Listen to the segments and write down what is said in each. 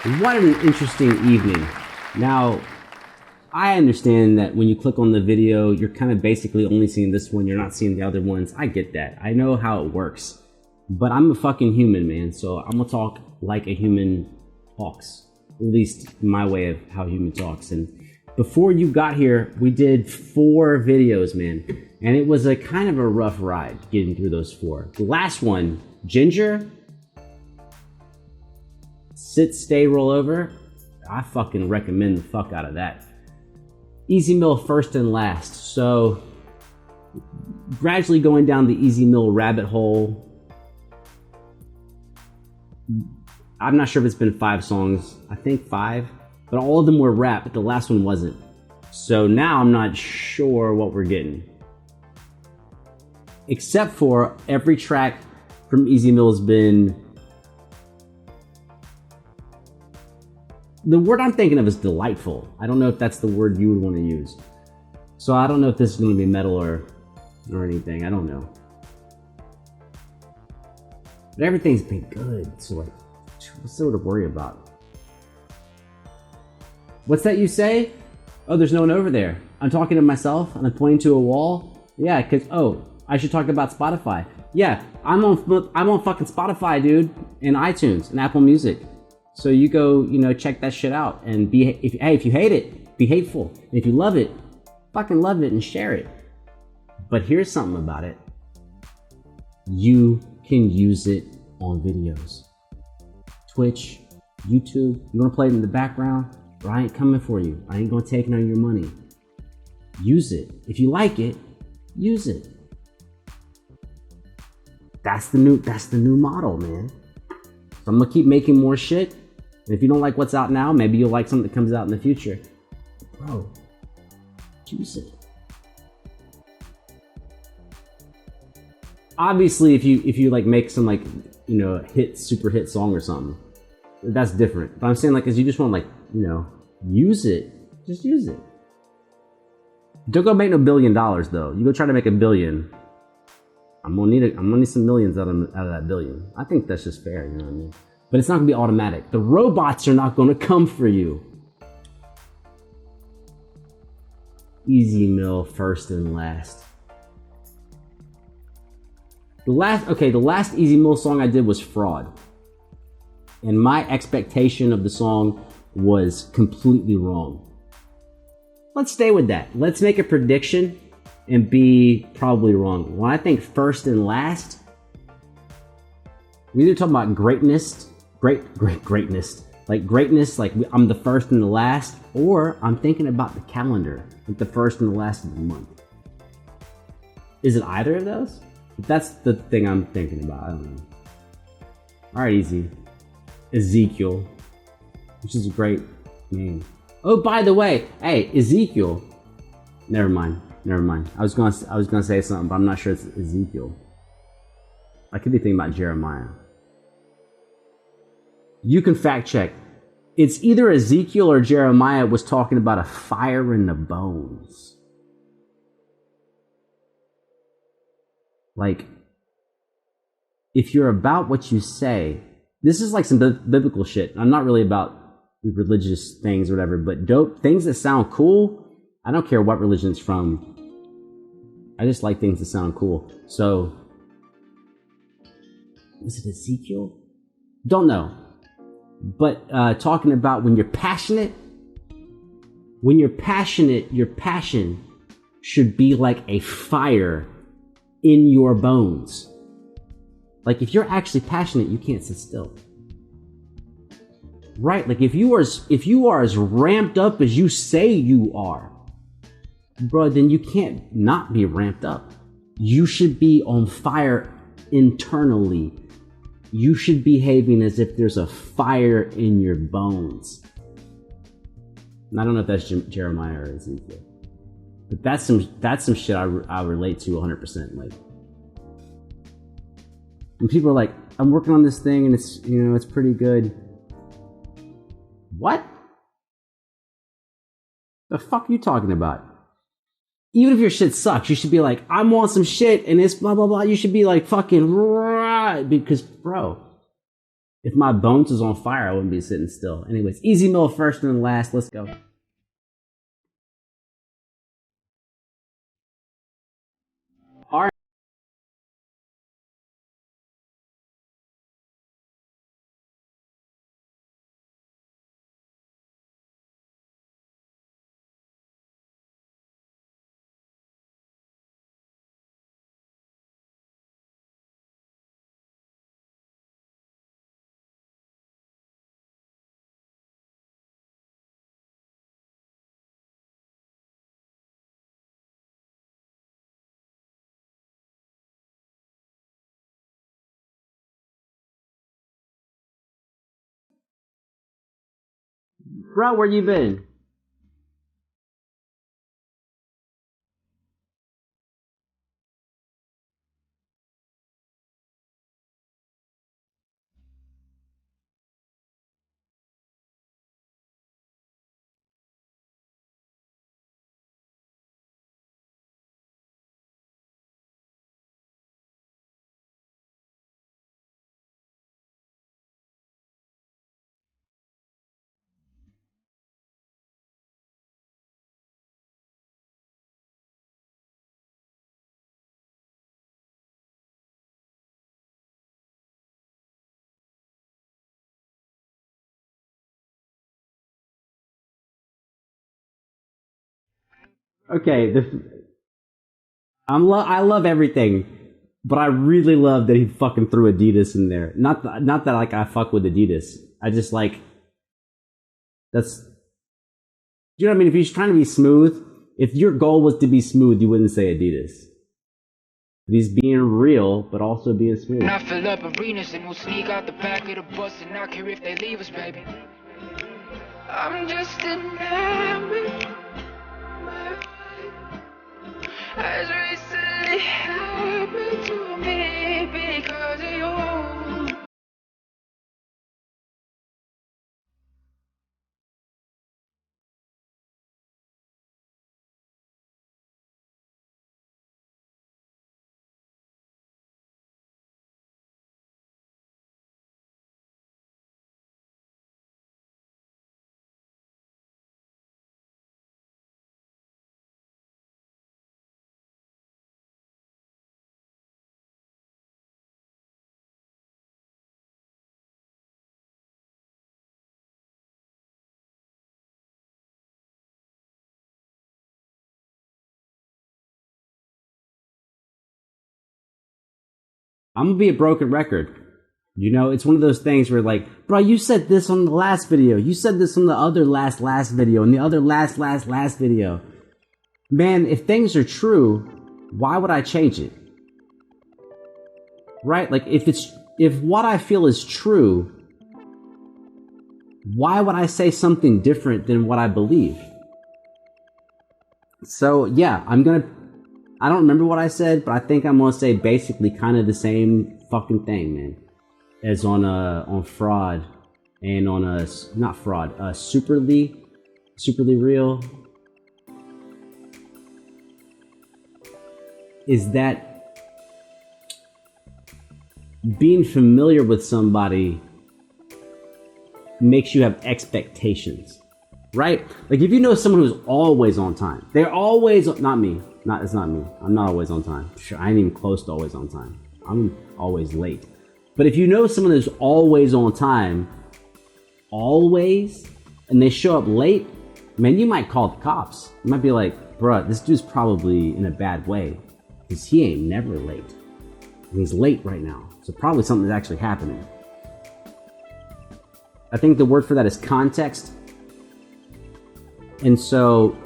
What an interesting evening. Now, I understand that when you click on the video, you're kind of basically only seeing this one. You're not seeing the other ones. I get that. I know how it works. But I'm a fucking human, man. So I'm going to talk like a human talks. At least my way of how human talks. And before you got here, we did 4 videos, man. And it was a kind of a rough ride getting through those 4. The last one, Ginger, Sit, Stay, Roll Over. I fucking recommend the fuck out of that. Easy Mill, First and Last. So gradually going down the Easy Mill rabbit hole. I'm not sure if it's been 5 songs. I think 5, but all of them were rap, but the last one wasn't. So now I'm not sure what we're getting. Except for every track from Easy Mill has been... The word I'm thinking of is delightful. I don't know if that's the word you would want to use. So I don't know if this is going to be metal or anything. I don't know. But everything's been good. So like, what's there to worry about? What's that you say? Oh, there's no one over there. I'm talking to myself and I'm pointing to a wall. Yeah, because, oh, I should talk about Spotify. Yeah, I'm on fucking Spotify, dude, and iTunes and Apple Music. So you go, check that shit out and if you hate it, be hateful. And if you love it, fucking love it and share it. But here's something about it. You can use it on videos. Twitch, YouTube, you want to play it in the background? But I ain't coming for you. I ain't gonna take none of your money. Use it. If you like it, use it. That's the new model, man. So I'm gonna keep making more shit. And if you don't like what's out now, maybe you'll like something that comes out in the future. Bro, use it. Obviously, if you like make some super hit song or something, that's different. But I'm saying as you just want use it, just use it. Don't go make no $1 billion though. You go try to make $1 billion. I'm gonna need some millions out of that billion. I think that's just fair, you know what I mean? But it's not gonna be automatic. The robots are not gonna come for you. Easy Mill, First and Last. The last Easy Mill song I did was Fraud. And my expectation of the song was completely wrong. Let's stay with that. Let's make a prediction and be probably wrong. When I think First and Last, we either talk about greatness, greatness, like I'm the first and the last, or I'm thinking about the calendar, like the first and the last of the month. Is it either of those? That's the thing I'm thinking about. I don't know. All right, easy. Ezekiel, which is a great name. Oh, by the way, hey, Ezekiel. Never mind. I was gonna say something, but I'm not sure it's Ezekiel. I could be thinking about Jeremiah. You can fact check. It's either Ezekiel or Jeremiah was talking about a fire in the bones. Like, if you're about what you say, this is like some biblical shit. I'm not really about religious things or whatever, but dope things that sound cool. I don't care what religion it's from. I just like things that sound cool. So, was it Ezekiel? Don't know. But talking about when you're passionate, your passion should be like a fire in your bones. Like if you're actually passionate, you can't sit still. Right? Like if you are as ramped up as you say you are, bro, then you can't not be ramped up. You should be on fire internally. You should be behaving as if there's a fire in your bones. And I don't know if that's Jeremiah or Ezekiel, but that's some shit I relate to 100%. Like, when people are like, "I'm working on this thing and it's pretty good." What? The fuck are you talking about? Even if your shit sucks, you should be like, I'm on some shit and it's blah, blah, blah. You should be like fucking right. Because, bro, If my bones was on fire, I wouldn't be sitting still. Anyways, easy mill first and last. Let's go. All right. Bro, where you been? Okay, I love everything, but I really love that he fucking threw Adidas in there. Not that like I fuck with Adidas. I just like that's you know what I mean. If he's trying to be smooth, if your goal was to be smooth, you wouldn't say Adidas. But he's being real, but also being smooth. I fill up arenas and we'll sneak out the back of the bus and not care if they leave us, baby. I'm just enamored. As recently happened to me because of you. I'm gonna be a broken record. You know, it's one of those things where like, bro, you said this on the last video. You said this on the other last video and the other last video. Man, if things are true, why would I change it? Right? Like if what I feel is true, why would I say something different than what I believe? So yeah, I don't remember what I said, but I think I'm gonna say basically kind of the same fucking thing, man. As on fraud and on not fraud, superly real. Is that being familiar with somebody makes you have expectations, right? Like if you know someone who's always on time, they're always not me. It's not me. I'm not always on time. Sure, I ain't even close to always on time. I'm always late. But if you know someone who's always on time, always, and they show up late, man, you might call the cops. You might be like, bruh, this dude's probably in a bad way because he ain't never late. And he's late right now. So probably something's actually happening. I think the word for that is context. And so,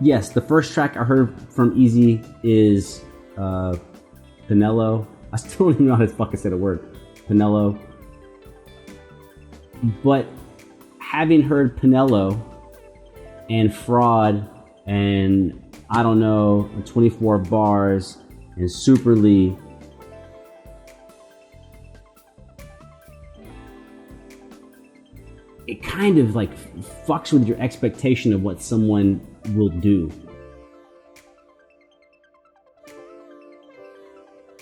yes, the first track I heard from Easy is Pinello. I still don't even know how to fucking say the word. Pinello. But having heard Pinello and Fraud and I don't know, 24 Bars and Super Lee, it kind of like fucks with your expectation of what someone will do.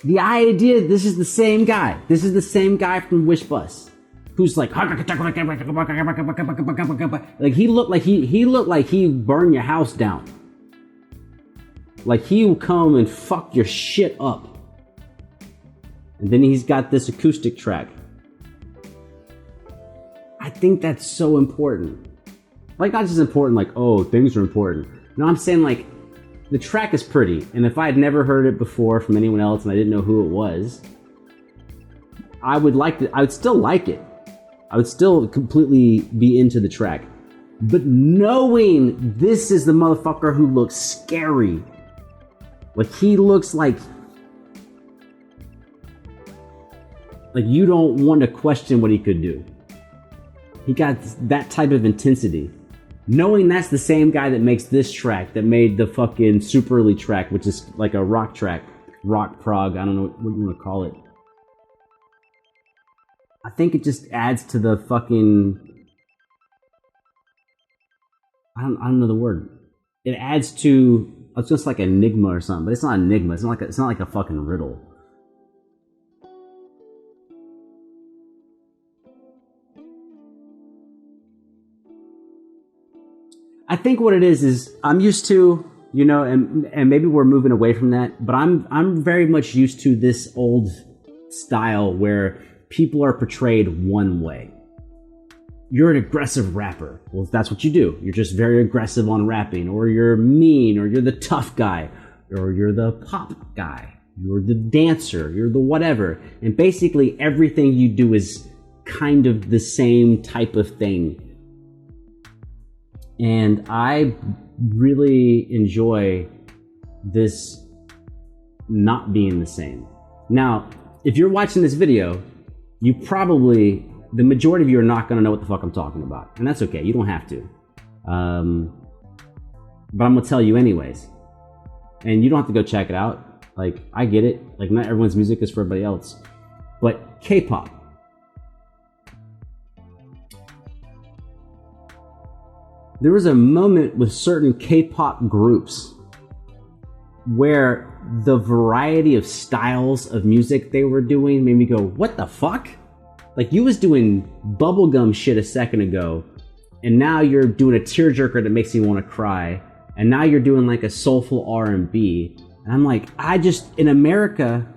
The idea, this is the same guy. This is the same guy from Wish Bus. who's like he looked like he burned your house down. Like he will come and fuck your shit up. And then he's got this acoustic track. I think that's so important. Like, not just important, like, oh, things are important. No, I'm saying, like, the track is pretty. And if I had never heard it before from anyone else and I didn't know who it was, I would still like it. I would still completely be into the track. But knowing this is the motherfucker who looks scary. Like, he looks like you don't want to question what he could do. He got that type of intensity. Knowing that's the same guy that makes this track, that made the fucking super early track, which is like a rock track, rock prog, I don't know what you want to call it. I think it just adds to the fucking, I don't know the word. It adds to, it's just like enigma or something, but it's not enigma. It's not like a fucking riddle. I think what it is I'm used to, you know, and maybe we're moving away from that, but I'm very much used to this old style where people are portrayed one way. You're an aggressive rapper. Well, that's what you do. You're just very aggressive on rapping, or you're mean, or you're the tough guy, or you're the pop guy, you're the dancer, you're the whatever. And basically everything you do is kind of the same type of thing. And I really enjoy this not being the same. Now, if you're watching this video, the majority of you are not going to know what the fuck I'm talking about. And that's okay. You don't have to. But I'm going to tell you anyways. And you don't have to go check it out. Like, I get it. Like, not everyone's music is for everybody else. But K-pop. There was a moment with certain K-pop groups where the variety of styles of music they were doing made me go, what the fuck? Like, you was doing bubblegum shit a second ago, and now you're doing a tearjerker that makes you want to cry, and now you're doing like a soulful R&B. And I'm like, in America,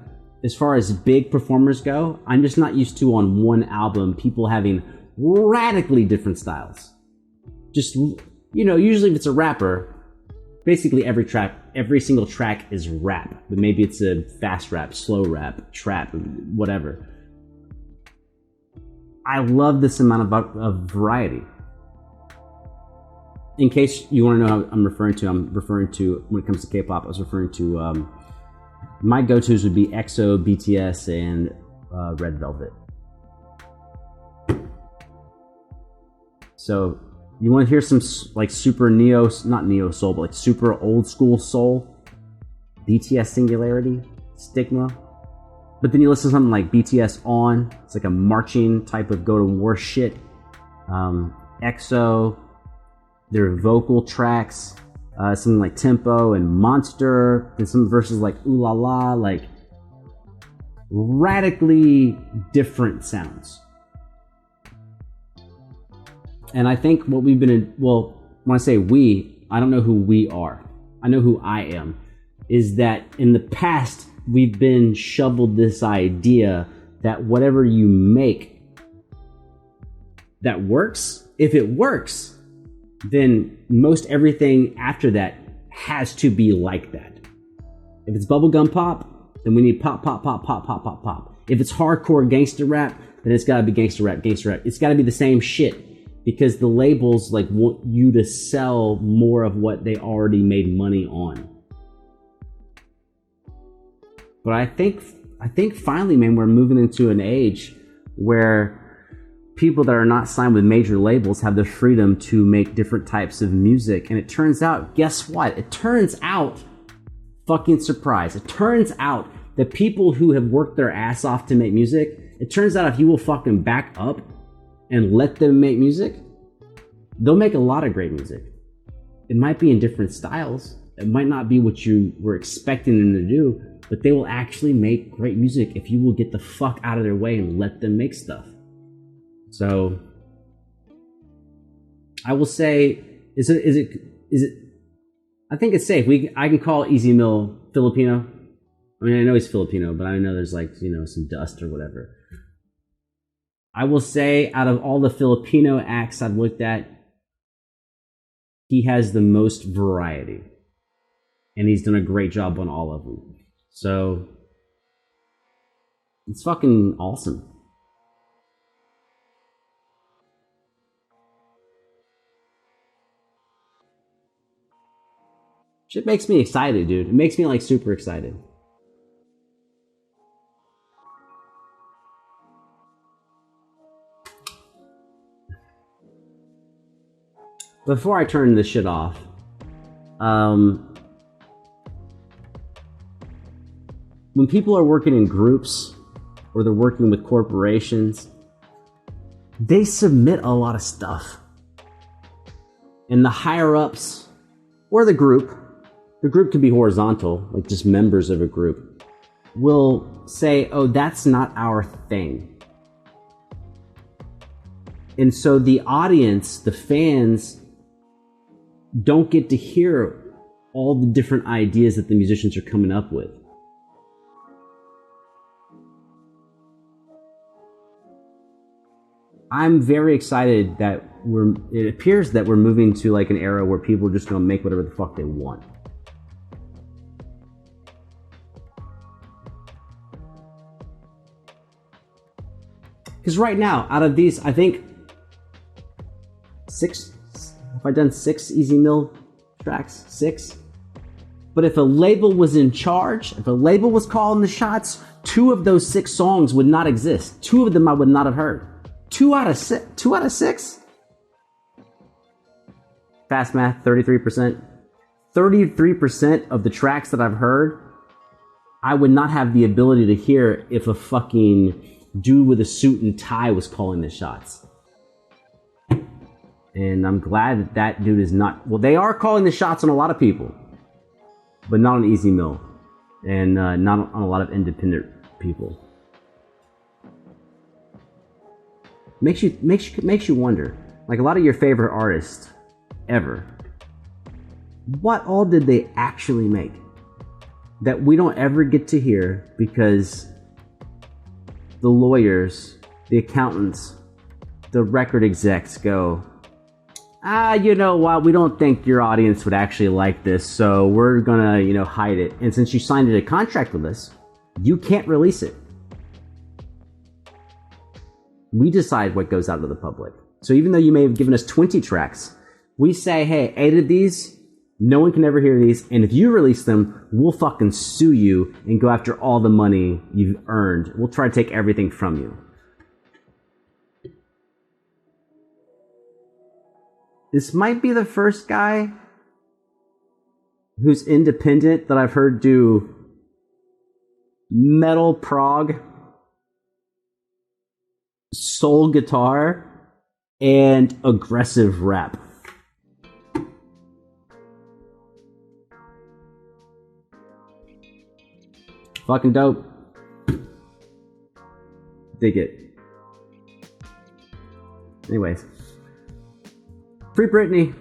as far as big performers go, I'm just not used to on one album people having radically different styles. Just, you know, usually if it's a rapper, basically every single track is rap. But maybe it's a fast rap, slow rap, trap, whatever. I love this amount of variety. In case you want to know how I'm referring to, when it comes to K-pop, I was referring to, my go-tos would be EXO, BTS, and Red Velvet. So, you want to hear some like super not neo soul, but like super old school soul? BTS Singularity, Stigma. But then you listen to something like BTS On. It's like a marching type of go to war shit. EXO, their vocal tracks, something like Tempo and Monster, and some verses like Ooh La La, like radically different sounds. And I think what we've been when I say we, I don't know who we are. I know who I am. Is that in the past, we've been shoveled this idea that whatever you make that works, if it works, then most everything after that has to be like that. If it's bubblegum pop, then we need pop, pop, pop, pop, pop, pop, pop. If it's hardcore gangster rap, then it's gotta be gangster rap, gangster rap. It's gotta be the same shit. Because the labels like want you to sell more of what they already made money on. But I think finally, man, we're moving into an age where people that are not signed with major labels have the freedom to make different types of music. And it turns out, guess what? It turns out, fucking surprise. It turns out that people who have worked their ass off to make music, it turns out if you will fucking back up and let them make music, they'll make a lot of great music. It might be in different styles. It might not be what you were expecting them to do, but they will actually make great music if you will get the fuck out of their way and let them make stuff. So I will say, is it? I think it's safe. I can call Easy Mill Filipino. I mean, I know he's Filipino, but I know there's like, some dust or whatever. I will say, out of all the Filipino acts I've looked at, he has the most variety. And he's done a great job on all of them. So, it's fucking awesome. Shit makes me excited, dude. It makes me like super excited. Before I turn this shit off, when people are working in groups or they're working with corporations, they submit a lot of stuff. And the higher ups or the group can be horizontal, like just members of a group, will say, oh, that's not our thing. And so the audience, the fans, don't get to hear all the different ideas that the musicians are coming up with. I'm very excited that it appears that we're moving to like an era where people are just gonna make whatever the fuck they want. Because right now, out of these, I think 6, have I done 6 Easy Mill tracks? 6? But if a label was in charge, if a label was calling the shots, 2 of those 6 songs would not exist. 2 of them I would not have heard. 2 out of 6? 2 out of 6? Fast math, 33%. 33% of the tracks that I've heard, I would not have the ability to hear if a fucking dude with a suit and tie was calling the shots. And I'm glad that dude is not... Well, they are calling the shots on a lot of people, but not on Easy Mill, and not on a lot of independent people. Makes you wonder, like a lot of your favorite artists ever, what all did they actually make that we don't ever get to hear because the lawyers, the accountants, the record execs go, you know what, we don't think your audience would actually like this, so we're gonna, hide it. And since you signed a contract with us, you can't release it. We decide what goes out to the public. So even though you may have given us 20 tracks, we say, hey, 8 of these, no one can ever hear these, and if you release them, we'll fucking sue you and go after all the money you've earned. We'll try to take everything from you. This might be the first guy who's independent that I've heard do metal prog, soul guitar, and aggressive rap. Fucking dope. Dig it. Anyways. Free Britney.